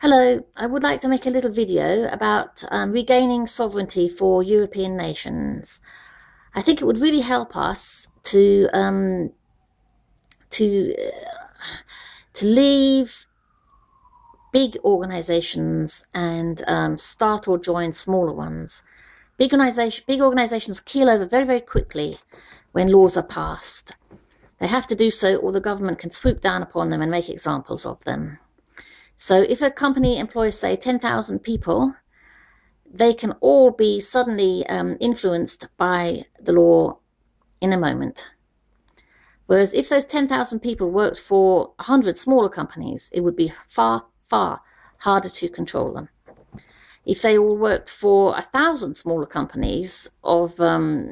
Hello, I would like to make a little video about regaining sovereignty for European nations. I think it would really help us to leave big organizations and start or join smaller ones. Big organizations keel over very, very quickly when laws are passed. They have to do so, or the government can swoop down upon them and make examples of them. So if a company employs, say, 10,000 people, they can all be suddenly influenced by the law in a moment. Whereas if those 10,000 people worked for 100 smaller companies, it would be far, far harder to control them. If they all worked for 1,000 smaller companies of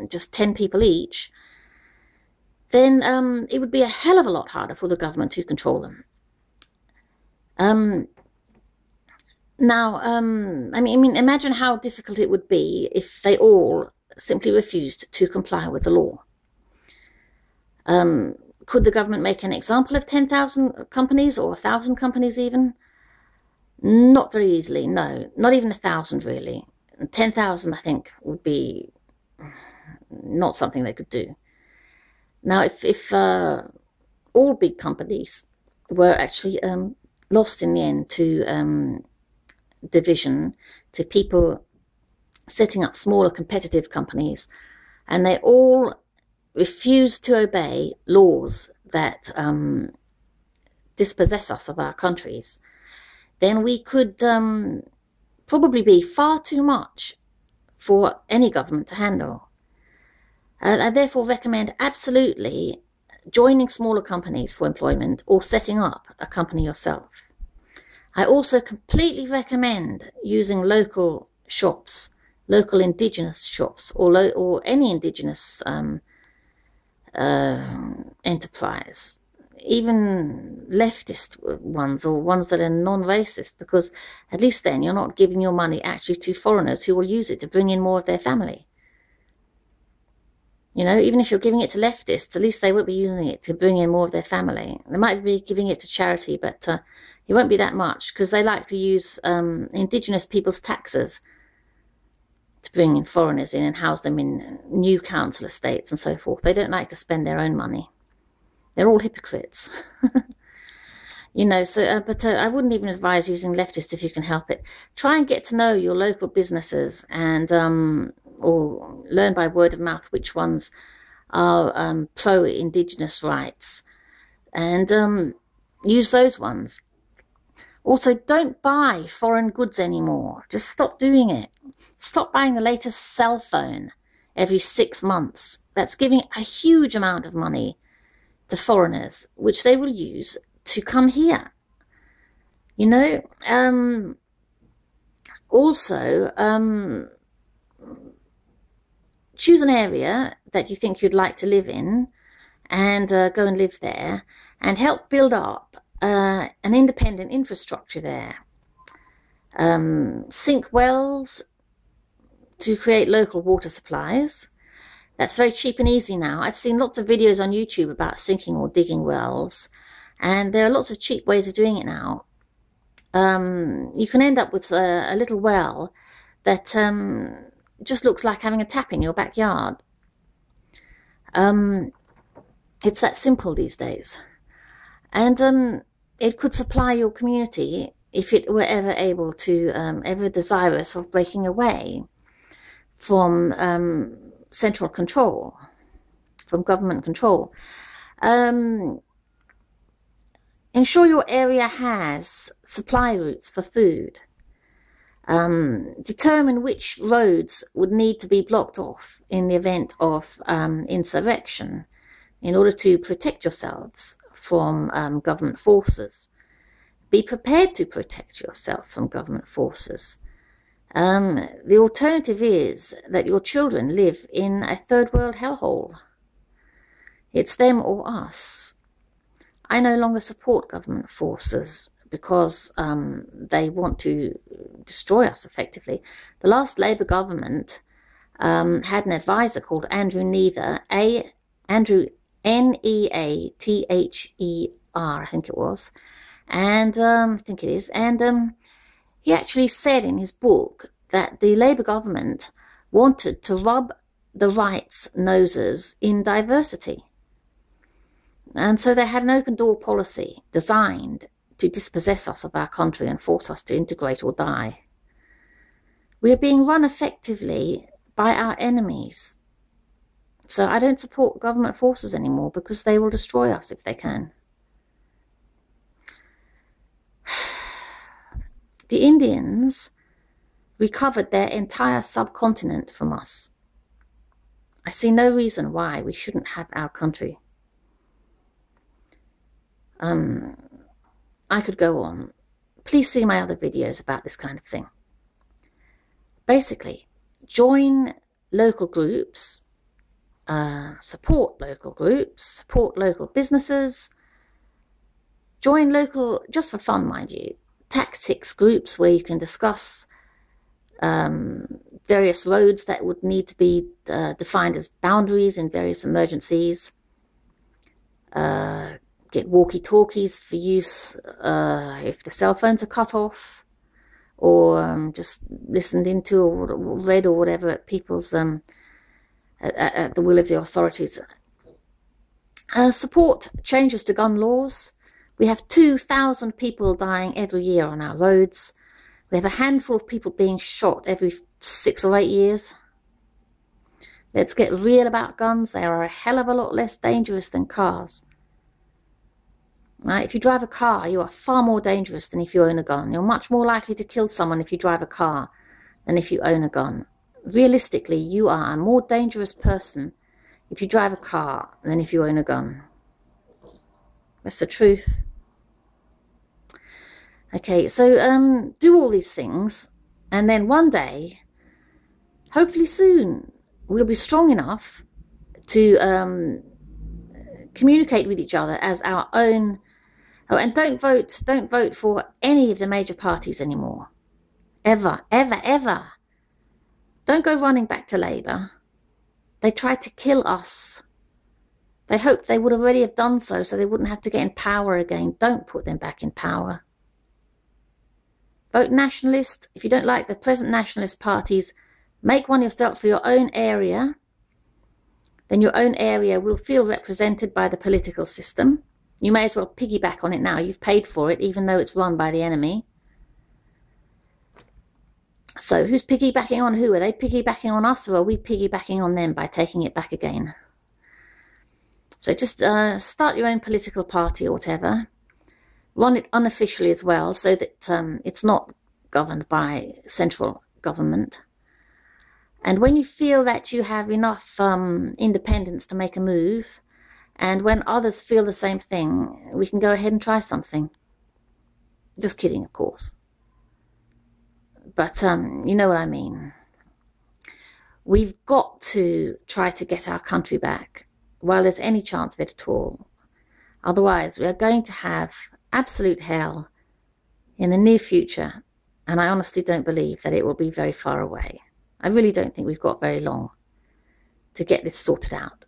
just 10 people each, then it would be a hell of a lot harder for the government to control them. I mean, imagine how difficult it would be if they all simply refused to comply with the law. Could the government make an example of 10,000 companies or 1,000 companies even? Not very easily, no. Not even 1,000 really. 10,000 I think would be not something they could do. Now if all big companies were actually lost in the end to division, to people setting up smaller competitive companies, and they all refuse to obey laws that dispossess us of our countries, then we could probably be far too much for any government to handle. I therefore recommend absolutely joining smaller companies for employment or setting up a company yourself. I also completely recommend using local shops, local indigenous shops, or any indigenous enterprise, even leftist ones or ones that are non-racist, because at least then you're not giving your money actually to foreigners who will use it to bring in more of their family. You know, even if you're giving it to leftists, at least they won't be using it to bring in more of their family. They might be giving it to charity, but it won't be that much, because they like to use indigenous people's taxes to bring in foreigners in and house them in new council estates and so forth. They don't like to spend their own money. They're all hypocrites. You know, so but I wouldn't even advise using leftists if you can help it. Try and get to know your local businesses and or learn by word of mouth which ones are pro-indigenous rights, and use those ones. Also, don't buy foreign goods anymore. Just stop doing it. Stop buying the latest cell phone every 6 months. That's giving a huge amount of money to foreigners, which they will use to come here. You know, also, choose an area that you think you'd like to live in and go and live there, and help build up an independent infrastructure there. Sink wells to create local water supplies. That's very cheap and easy now. I've seen lots of videos on YouTube about sinking or digging wells, and there are lots of cheap ways of doing it now. You can end up with a little well that just looks like having a tap in your backyard. It's that simple these days. And it could supply your community if it were ever able to, ever desirous of breaking away from central control, from government control. Ensure your area has supply routes for food. Determine which roads would need to be blocked off in the event of insurrection in order to protect yourselves from government forces. Be prepared to protect yourself from government forces. The alternative is that your children live in a third world hellhole. It's them or us. I no longer support government forces because they want to destroy us effectively. The last Labour government had an advisor called Andrew Neather, Andrew Neather, I think it was, and I think it is, and he actually said in his book that the Labour government wanted to rub the right's noses in diversity. And so they had an open door policy designed to dispossess us of our country and force us to integrate or die. We are being run effectively by our enemies. So I don't support government forces anymore because they will destroy us if they can. The Indians recovered their entire subcontinent from us. I see no reason why we shouldn't have our country. I could go on. Please see my other videos about this kind of thing. Basically, join local groups, support local businesses, join local, just for fun, mind you, tactics groups where you can discuss various roads that would need to be defined as boundaries in various emergencies. Get walkie-talkies for use if the cell phones are cut off, or just listened into or read or whatever at people's at the will of the authorities. Support changes to gun laws. We have 2,000 people dying every year on our roads. We have a handful of people being shot every 6 or 8 years. Let's get real about guns. They are a hell of a lot less dangerous than cars. Right? If you drive a car, you are far more dangerous than if you own a gun. You're much more likely to kill someone if you drive a car than if you own a gun. Realistically, you are a more dangerous person if you drive a car than if you own a gun. That's the truth. Okay, so do all these things, and then one day, hopefully soon, we'll be strong enough to communicate with each other as our own. Oh, and don't vote for any of the major parties anymore. Ever, ever, ever. Don't go running back to Labour. They tried to kill us. They hoped they would already have done so they wouldn't have to get in power again. Don't put them back in power. Vote nationalist. If you don't like the present nationalist parties, make one yourself for your own area. Then your own area will feel represented by the political system. You may as well piggyback on it now. You've paid for it, even though it's run by the enemy. So who's piggybacking on who? Are they piggybacking on us, or are we piggybacking on them by taking it back again? So just start your own political party or whatever. Run it unofficially as well, so that it's not governed by central government. And when you feel that you have enough independence to make a move, and when others feel the same thing, we can go ahead and try something. Just kidding, of course. But you know what I mean. We've got to try to get our country back while there's any chance of it at all. Otherwise, we are going to have absolute hell in the near future, and I honestly don't believe that it will be very far away. I really don't think we've got very long to get this sorted out.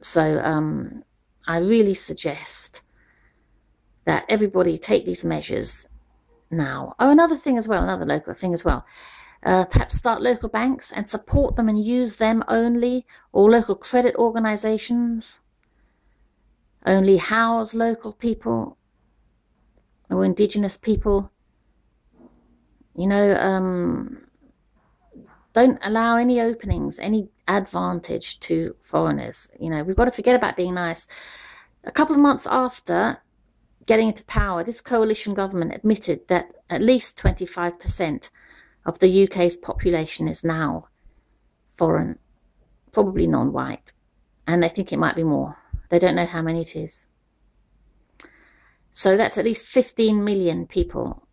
So I really suggest that everybody take these measures now. Oh, another thing as well, another local thing as well. Perhaps start local banks and support them and use them only, or local credit organizations. Only house local people or indigenous people. You know, don't allow any openings, any advantage to foreigners. You know, we've got to forget about being nice. A couple of months after getting into power, this coalition government admitted that at least 25% of the UK's population is now foreign, probably non-white, and they think it might be more. They don't know how many it is. So that's at least 15 million people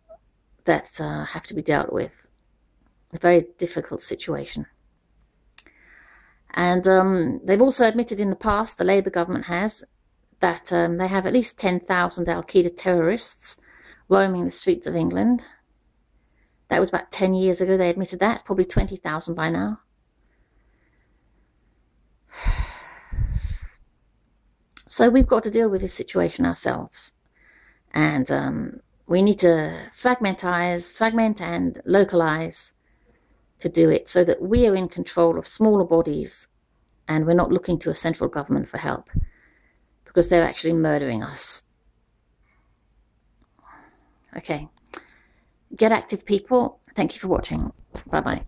that have to be dealt with. A very difficult situation. And they've also admitted in the past, the Labour government has, that they have at least 10,000 Al-Qaeda terrorists roaming the streets of England. That was about 10 years ago they admitted that. It's probably 20,000 by now. So we've got to deal with this situation ourselves. And We need to fragment and localize to do it, so that we are in control of smaller bodies and we're not looking to a central government for help, because they're actually murdering us. Okay. Get active, people. Thank you for watching. Bye-bye.